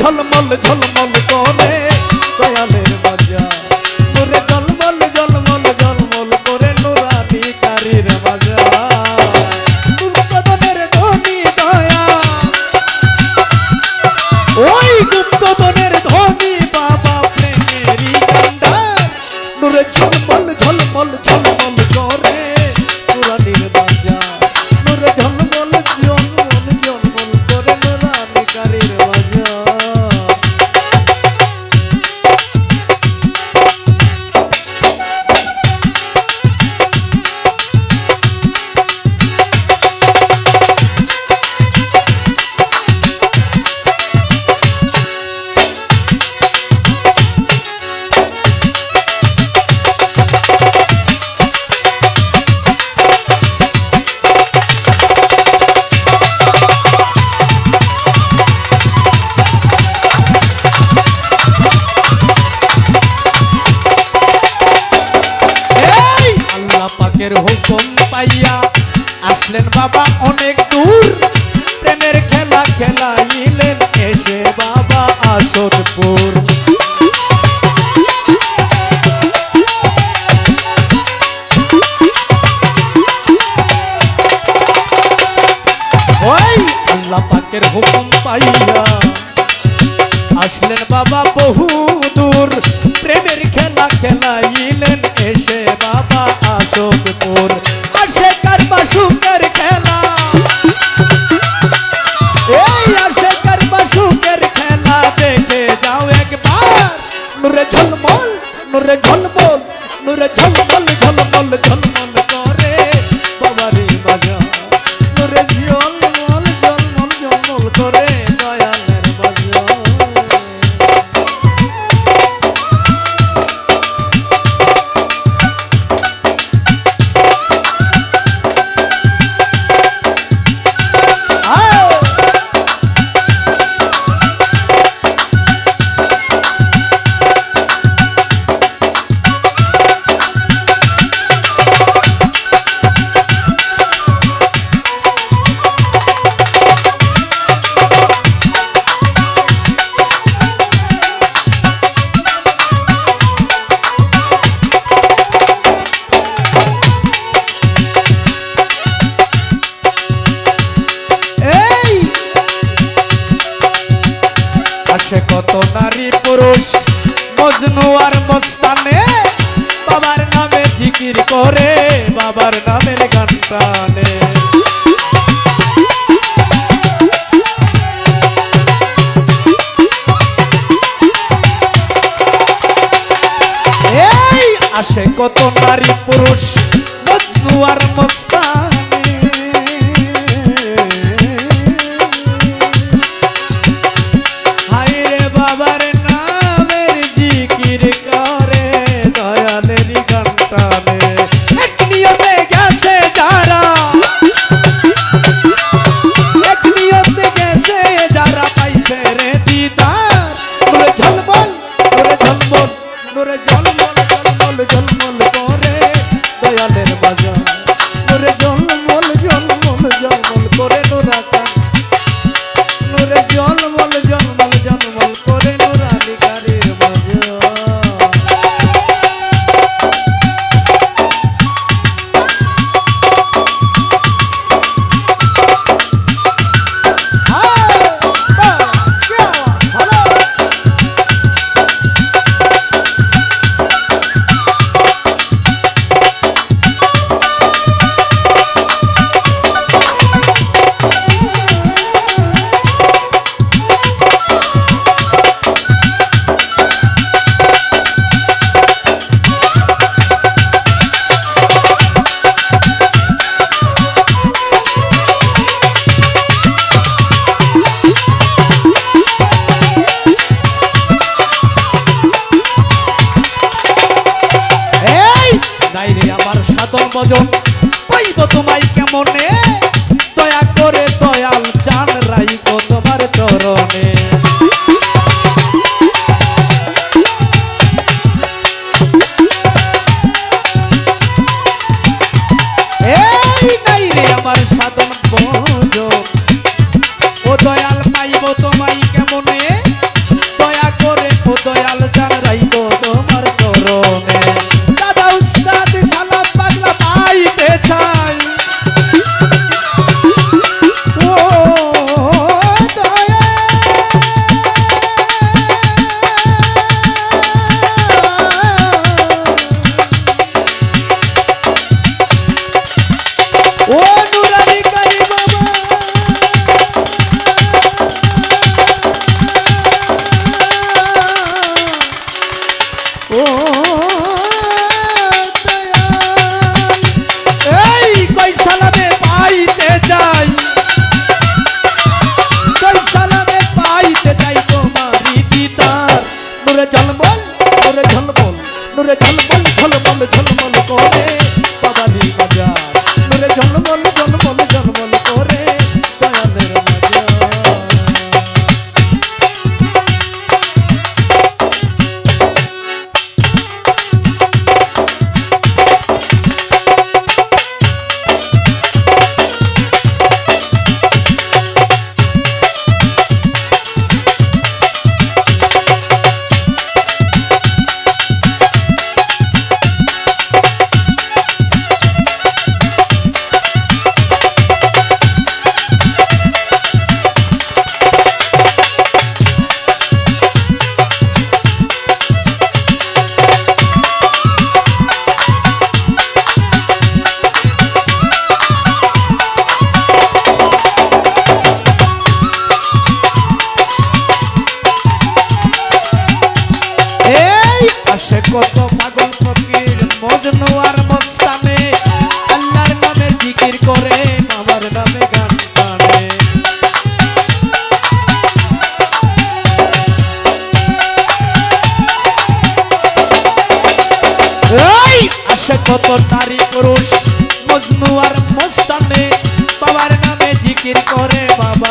ঝলমল ঝলমল করে দয়ালের বাজার নূরে ঝলমল ঝলমল ঝলমল করে নুরানি কারির বাজার গুপ্তধনের ধনী দয়া ওই গুপ্তধনের ধনী বাবা প্রেমেরই কান্ডার নূরে ঝলমল ঝলমল ঝলমল করে নুরানির বাজার নূরে ঝলমল ঝলমল ঝলমল করে নুরানি কারির বাজার হুকুম পাইয়া আসলেন বাবা অনেক দূর প্রেমের খেলা খেলাইলেন এসে বাবা আসদপুর ওই আল্লাহ পাকের হুকুম পাইয়া আসলেন বাবা বহু দূর প্রেমের খেলা খেলাইলেন এসে বাবা আসদপুর আসে কারবা সুখের খেলা এই আসে কারবা সুখের খেলা দেখে যাও একবার নূরে ঝলমল নূরে ঝলমল নূরে ঝলমল ঝলমল ঝলমল করে বাবারি বাজার নূরে ঝলমল ঝলমল ঝলমল করে দয়ালের বাজার আসে কত নারী পুরুষ মজনু আর মস্তানে বাবার নামে জিকির করে বাবার নামের গান টানে এই আসে কত নারী পুরুষ মজনু আর মস্তানে বাবার নামের জিকির করে দয়ালের গান টানে এক নিয়তে গেছে যারা এক নিয়তে গেছে যারা পাইছে রে দিদার নূরে ঝলমল নূরে ঝলমল নূরে ঝলমল ঝলমল ঝলমল করে দয়ালের বাজার নূরে ঝলমল ঝলমল ঝলমল করে নুরা কান নূরে ঝলমল ঝলমল ঝলমল করে নুরানি কারির বাজার সাধন ভজন পাইব তোমায় কেমনে দয়া করে দয়াল চান রাইকো তোমার চরণে এই নাই রে আমার সাধন ভজন ও দয়াল পাইব তোমায় কেমনে ও এই কই সালামে পাইতে যাই, কই সালামে পাইতে যাই তোমারি দিদার। নূরে ঝলমল নূরে ঝলমল নূরে ঝলমল ঝলমল ঝলমল করে বাবারি বাজার। নূরে ঝলমল ঝলমল ঝলমল করে দয়ালের বাজার। আসে কত পাগল ফকির মজনু আর মস্তানে, আল্লাহর নামে জিকির করে বাবার নামে গান গানে। এই আসে কত নারী পুরুষ মজনু আর মস্তানে, বাবার নামে জিকির করে বাবা